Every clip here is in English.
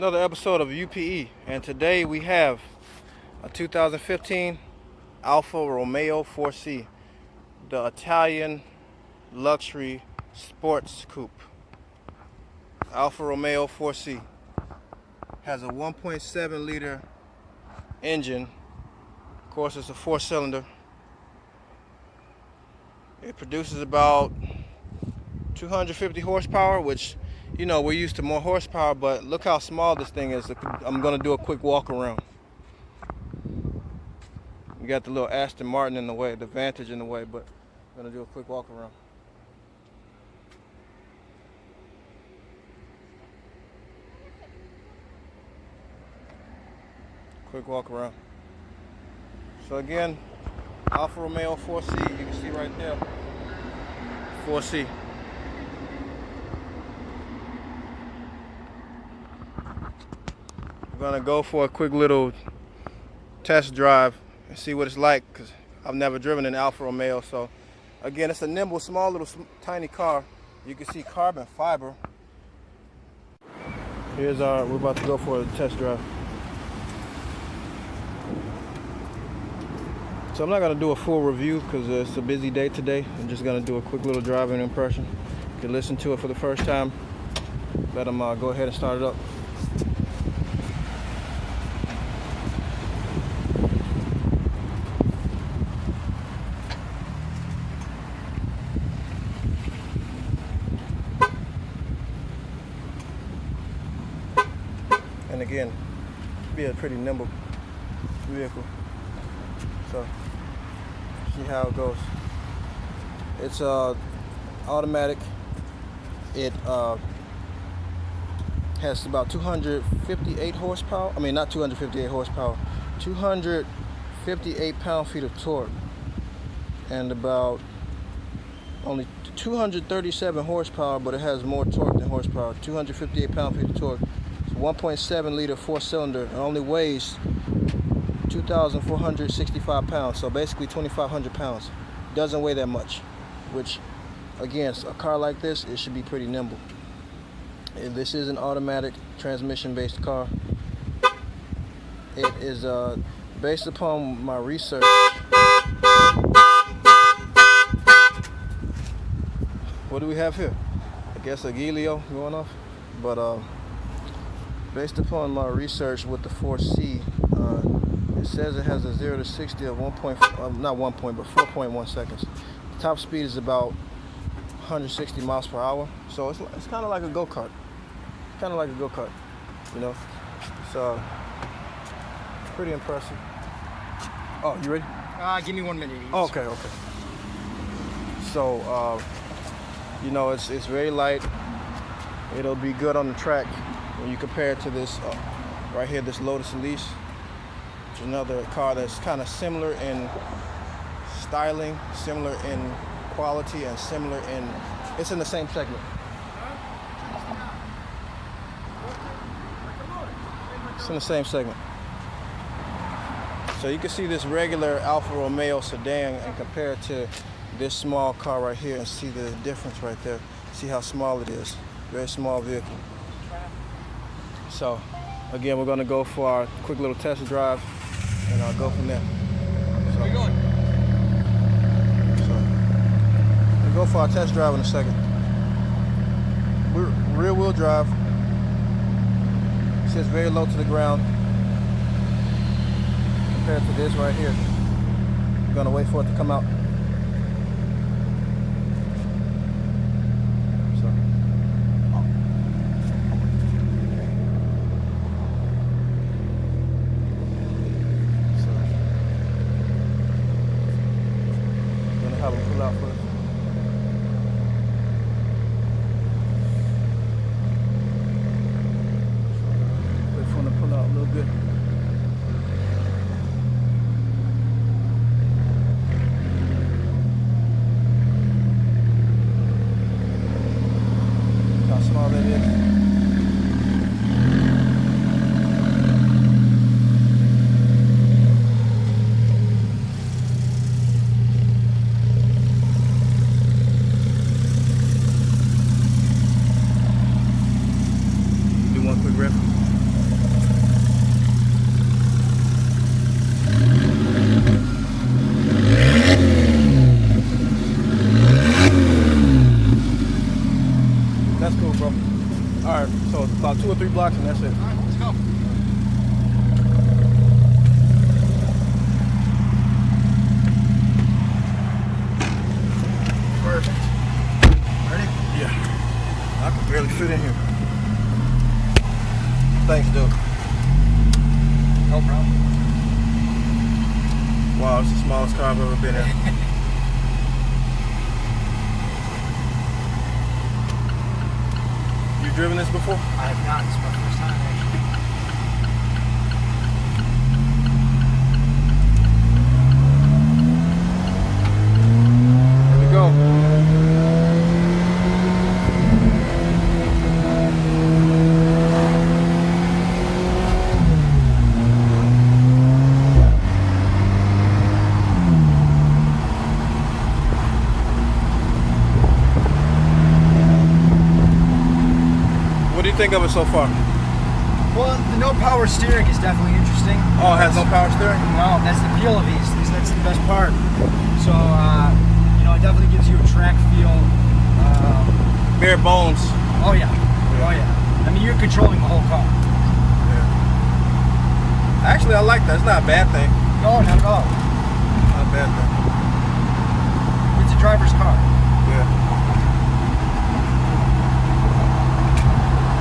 another episode of UPE, and today we have a 2015 Alfa Romeo 4C, the Italian luxury sports coupe. Alfa Romeo 4C has a 1.7 liter engine. Of course, it's a 4-cylinder. It produces about 250 horsepower, which, you know, we're used to more horsepower, but look how small this thing is. I'm going to do a quick walk around. We got the little Aston Martin in the way, the Vantage in the way, but I'm going to do a quick walk around. Quick walk around. So again, Alfa Romeo 4C, you can see right there, 4C. We're gonna go for a quick little test drive and see what it's like, because I've never driven an Alfa Romeo. So again, it's a nimble, small little tiny car. You can see carbon fiber. We're about to go for a test drive. So I'm not gonna do a full review because it's a busy day today. I'm just gonna do a quick little driving impression. You can listen to it for the first time. Let them go ahead and start it up. And again, be a pretty nimble vehicle. So, see how it goes. It's automatic. It has about 258 horsepower. I mean, not 258 horsepower, 258 pound-feet of torque, and about only 237 horsepower, but it has more torque than horsepower. 258 pound-feet of torque. 1.7 liter 4-cylinder. It only weighs 2,465 pounds, so basically 2,500 pounds. Doesn't weigh that much, which, again, a car like this, it should be pretty nimble. And this is an automatic transmission-based car. It is based upon my research. What do we have here? I guess a Giglio going off, but based upon my research with the 4C, it says it has a 0 to 60 of 4.1 seconds. The top speed is about 160 miles per hour. So it's kind of like a go-kart. Kind of like a go-kart, you know. So pretty impressive. Oh, you ready? Give me 1 minute. Oh, okay. So you know, it's very light. It'll be good on the track when you compare it to this right here, this Lotus Elise. It's another car that's kind of similar in styling, similar in quality, and similar in, it's in the same segment. It's in the same segment. So you can see this regular Alfa Romeo sedan and compare it to this small car right here and see the difference right there. See how small it is. Very small vehicle. So again, we're gonna go for our quick little test drive, and I'll go from there. So, where you going? So we'll go for our test drive in a second. We're rear wheel drive. It sits very low to the ground compared to this right here. We're gonna wait for it to come out. Have them pull out first. Wait for them to pull out a little bit. How small that is. 3 blocks and that's it. All right, let's go. Perfect. Ready? Yeah. I can barely fit in here. Thanks, dude. No problem. Wow, it's the smallest car I've ever been in. You driven this before? I have not. It's my first time, actually. Here we go. What do you think of it so far? Well, the no power steering is definitely interesting. Oh, it has no power steering? No, that's the appeal of these. That's the best part. So, you know, it definitely gives you a track feel. Bare bones. Oh yeah. Oh yeah. I mean, you're controlling the whole car. Yeah. Actually, I like that. It's not a bad thing. No, not at all. Not a bad thing. It's a driver's car. Yeah.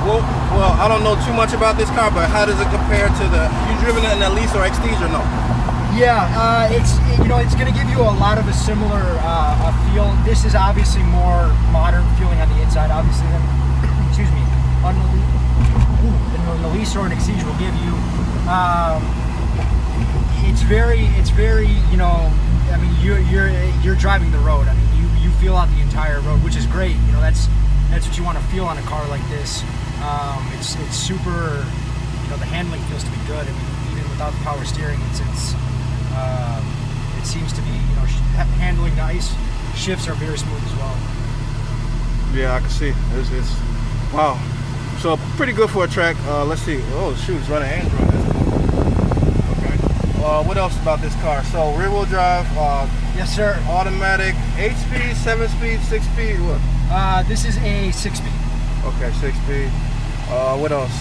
Well, I don't know too much about this car, but how does it compare to the? You driven it in Elise or Extige or no? Yeah, it's going to give you a lot of a similar feel. This is obviously more modern feeling on the inside, obviously, than excuse me, than an Elise or an Exige will give you. It's very, you know, I mean, you're driving the road. I mean, you feel out the entire road, which is great. You know, that's what you want to feel on a car like this. It's super, you know, the handling feels to be good. I mean, even without the power steering, it seems to be, you know, handling nice. Shifts are very smooth as well. Yeah, I can see. It's wow. So pretty good for a track. Let's see. Oh shoot, it's running Android. Okay. What else about this car? So rear wheel drive. Yes, sir. Automatic, 8-speed, 7-speed, 6-speed. What? This is a 6-speed. Okay, 6-speed. What else?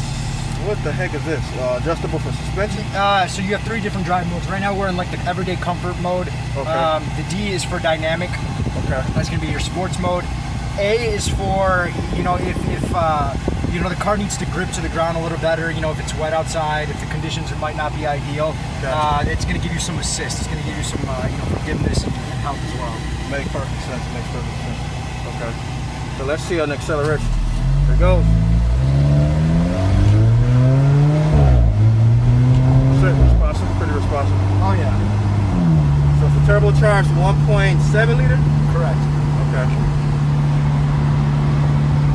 What the heck is this? Adjustable for suspension? So you have 3 different drive modes. Right now we're in like the everyday comfort mode. Okay. The D is for dynamic. Okay. That's gonna be your sports mode. A is for, you know, if you know, the car needs to grip to the ground a little better, you know, if it's wet outside, if the conditions might not be ideal. Gotcha. It's gonna give you some assist. It's gonna give you some, you know, forgiveness and help as well. Makes perfect sense. Makes perfect sense. Okay. So let's see an acceleration. Here it goes. Responsible, pretty responsible. Oh yeah. So it's a turbocharged 1.7 liter? Correct. Okay.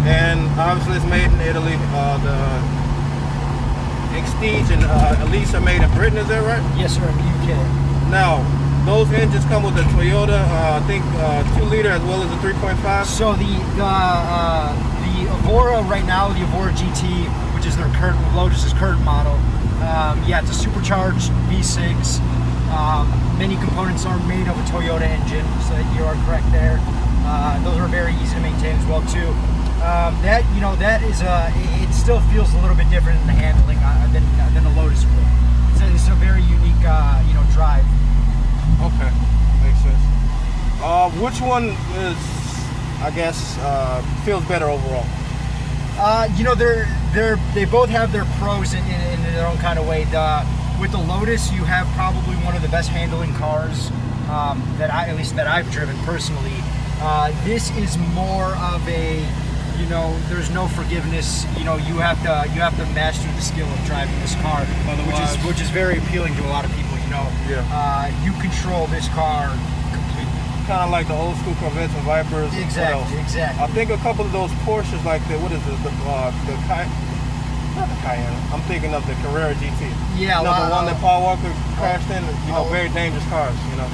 And obviously it's made in Italy. The Extige and Elise are made in Britain, is that right? Yes, sir, in the UK. Now, those engines come with a Toyota, I think 2 liter as well as a 3.5? So the Evora right now, the Evora GT, which is their current, Lotus's current model, yeah, it's a supercharged V6. Many components are made of a Toyota engine, so you are correct there. Those are very easy to maintain as well too. That, you know, that is it still feels a little bit different in the handling than a Lotus would. It's a very unique, you know, drive. Okay, makes sense. Which one is, I guess, feels better overall? You know, they both have their pros in their own kind of way. With the Lotus, you have probably one of the best handling cars at least that I've driven personally. This is more of a, you know, there's no forgiveness. You know, you have to master the skill of driving this car, which is very appealing to a lot of people. You know, yeah. You control this car completely. Kind of like the old school Corvettes and Vipers. Exactly. I think a couple of those Porsches, like the what is it, the not the Cayenne. I'm thinking of the Carrera GT. Yeah, you know, the one that Paul Walker crashed in. You know, very dangerous cars. You know,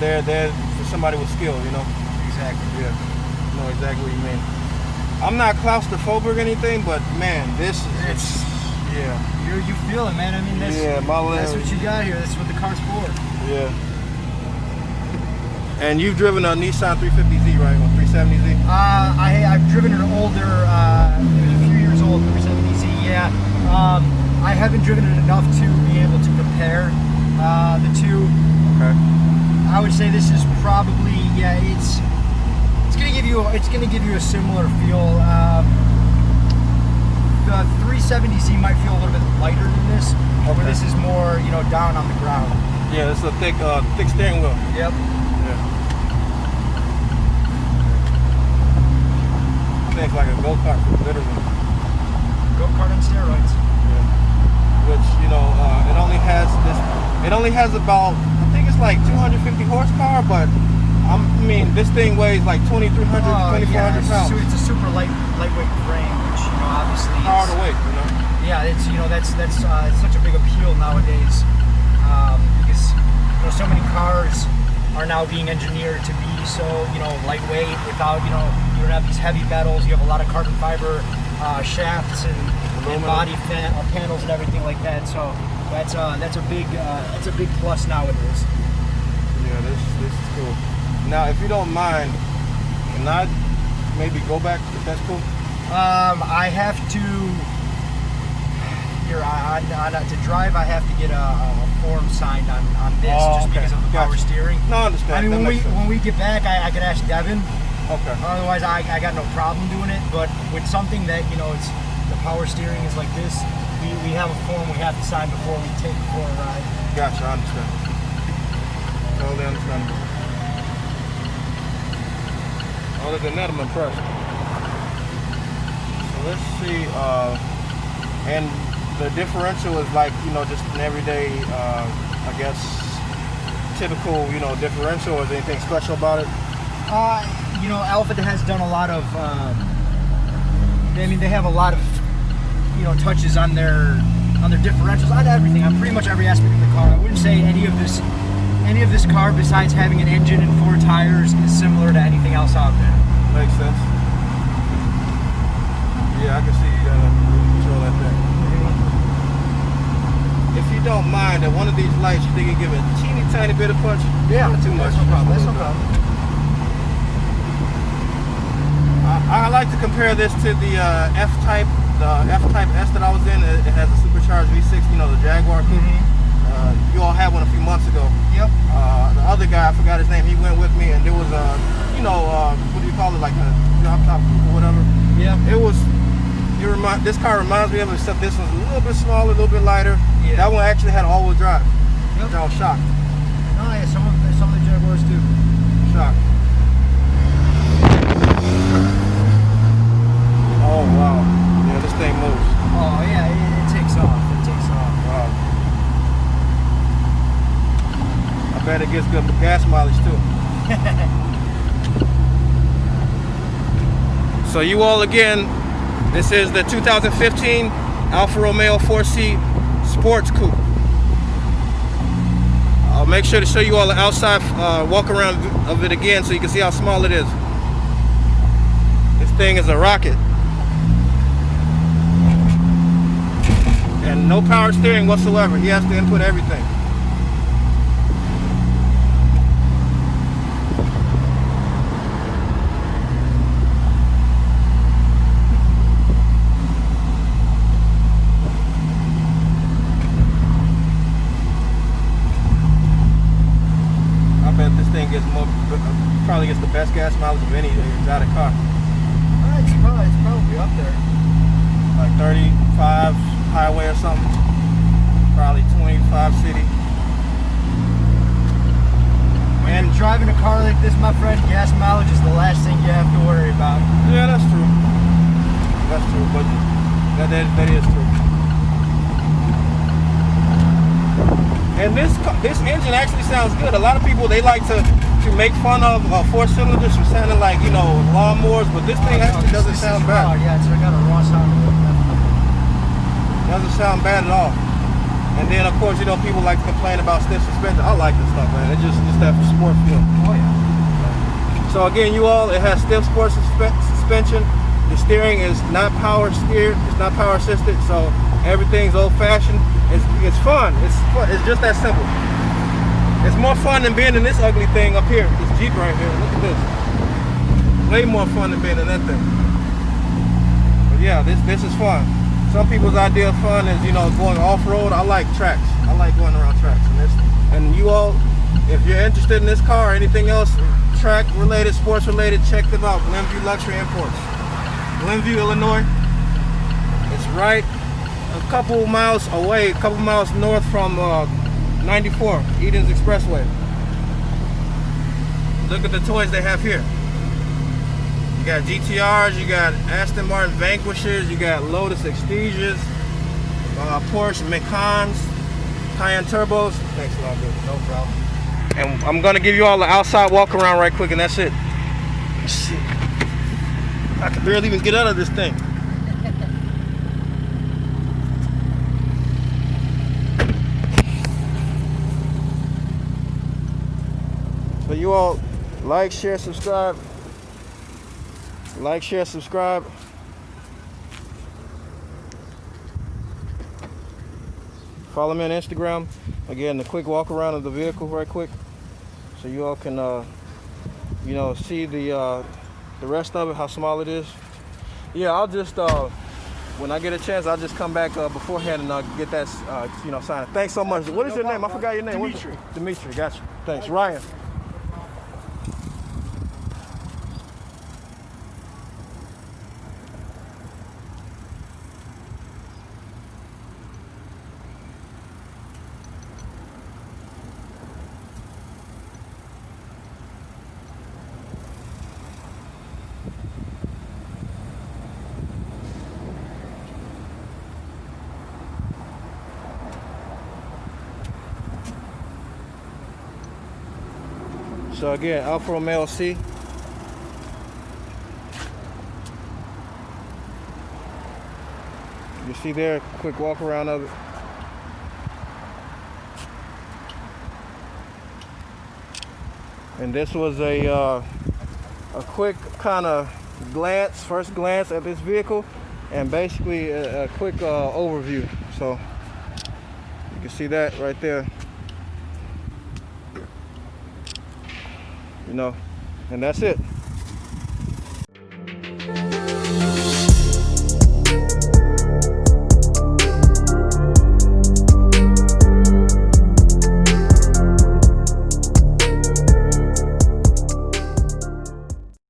they're for somebody with skill. You know. Exactly. Yeah. I know exactly what you mean. I'm not claustrophobic or anything, but man, yeah. You feel it, man. I mean, that's what you got here. That's what the car's for. Yeah. And you've driven a Nissan 350Z, right? Or 370Z? I've driven an older, it was a few years old 370Z. Yeah. I haven't driven it enough to be able to compare the two. Okay. I would say this is probably, yeah, it's gonna give you a similar feel. The 370Z might feel a little bit lighter than this, where this is more, you know, down on the ground. Yeah, it's a thick steering wheel. Yep. Yeah. I think it's like a go-kart, literally. Go-kart on steroids. Yeah. Which, you know, it only has about, I think it's like 250 horsepower, but I mean, this thing weighs like 2,300 to 2,400 pounds. It's a super lightweight frame, which, you know, obviously Power to weight, you know. Yeah, it's, you know, that's it's such a big appeal nowadays, because, you know, so many cars are now being engineered to be so, you know, lightweight without, you know, you don't have these heavy metals. You have a lot of carbon fiber shafts and body panels and everything like that. So that's a big plus nowadays. Yeah, this is cool. Now, if you don't mind, can I maybe go back if that's cool? I have to. Here, to drive, I have to get a form signed on this, just because of the power steering. No, I understand. I mean, when we get back, I could ask Devin. Okay. Otherwise, I got no problem doing it. But with something that, you know, it's the power steering is like this, we have a form we have to sign before we take it for a ride. Gotcha, I understand. Totally understand. Other than that, I'm impressed. So let's see, and the differential is like, you know, just an everyday, I guess, typical, you know, differential. Is there anything special about it? You know, Alfa has done a lot of, I mean, they have a lot of, you know, touches on their differentials, on everything, on pretty much every aspect of the car. I wouldn't say any of this car, besides having an engine and 4 tires, is similar to anything else out there. Makes sense. Yeah, I can see you gotta control that thing. If you don't mind, at one of these lights, you think you give it a teeny tiny bit of punch? Yeah, not too much. That's no problem. That's no problem. I like to compare this to the F-Type, the F-Type S that I was in. It has a supercharged V6, you know, the Jaguar Coupe. You all had one a few months ago. Yep. The other guy, I forgot his name, he went with me, and there was a, you know, what do you call it, like a drop top coupe or whatever. Yeah. This car reminds me of it, except this one's a little bit smaller, a little bit lighter. Yeah. That one actually had all-wheel drive. Yep. I was shocked. Oh yeah, some of the Jaguars do. Shocked. Oh wow. Yeah, this thing moves. Oh yeah, it takes off. It takes off. Wow. I bet it gets good gas mileage too. So you all, again, this is the 2015 Alfa Romeo 4C Sports Coupe. I'll make sure to show you all the outside walk around of it again so you can see how small it is. This thing is a rocket. And no power steering whatsoever. He has to input everything. This thing gets probably gets the best gas mileage of any exotic car. It's probably up there. Like 35 highway or something. Probably 25 city. When you're driving a car like this, my friend, gas mileage is the last thing you have to worry about. Yeah, that's true. That's true, but that is true. And this engine actually sounds good. A lot of people, they like to make fun of 4 cylinders from sounding like, you know, lawnmowers, but this thing actually doesn't sound bad. Raw. Yeah, it's got a raw sound to it. Doesn't sound bad at all. And then, of course, you know, people like to complain about stiff suspension. I like this stuff, man. It's just that sport feel. Oh yeah. So again, you all, it has stiff sport suspension. The steering is not power steered. It's not power assisted. So everything's old-fashioned. It's fun. It's just that simple. It's more fun than being in this ugly thing up here. This Jeep right here. Look at this. Way more fun than being in that thing. But yeah, this is fun. some people's idea of fun is, you know, going off-road. I like tracks. I like going around tracks. And you all, if you're interested in this car or anything else, track related, sports related, check them out. Glenview Luxury Imports. Glenview, Illinois. It's right a couple miles away, a couple miles north from 94, Eden's Expressway. Look at the toys they have here. You got GTRs, you got Aston Martin Vanquishers, you got Lotus Extasias, Porsche Macans, Cayenne Turbos. Thanks a lot, dude. No problem. And I'm gonna give you all the outside walk around right quick, and that's it. Shit. I can barely even get out of this thing. So you all like, share, subscribe. Like, share, subscribe. Follow me on Instagram. Again, the quick walk around of the vehicle right quick, so you all can you know, see the rest of it, how small it is. Yeah, I'll just when I get a chance, I'll just come back beforehand and get that you know, signed. Thanks so much. What is your name? I forgot your name. Dimitri. Dimitri, gotcha. Thanks. Ryan. So again, Alfa Romeo C. You see there, quick walk around of it. And this was a quick kind of first glance at this vehicle, and basically a quick overview. So you can see that right there. You know, and that's it.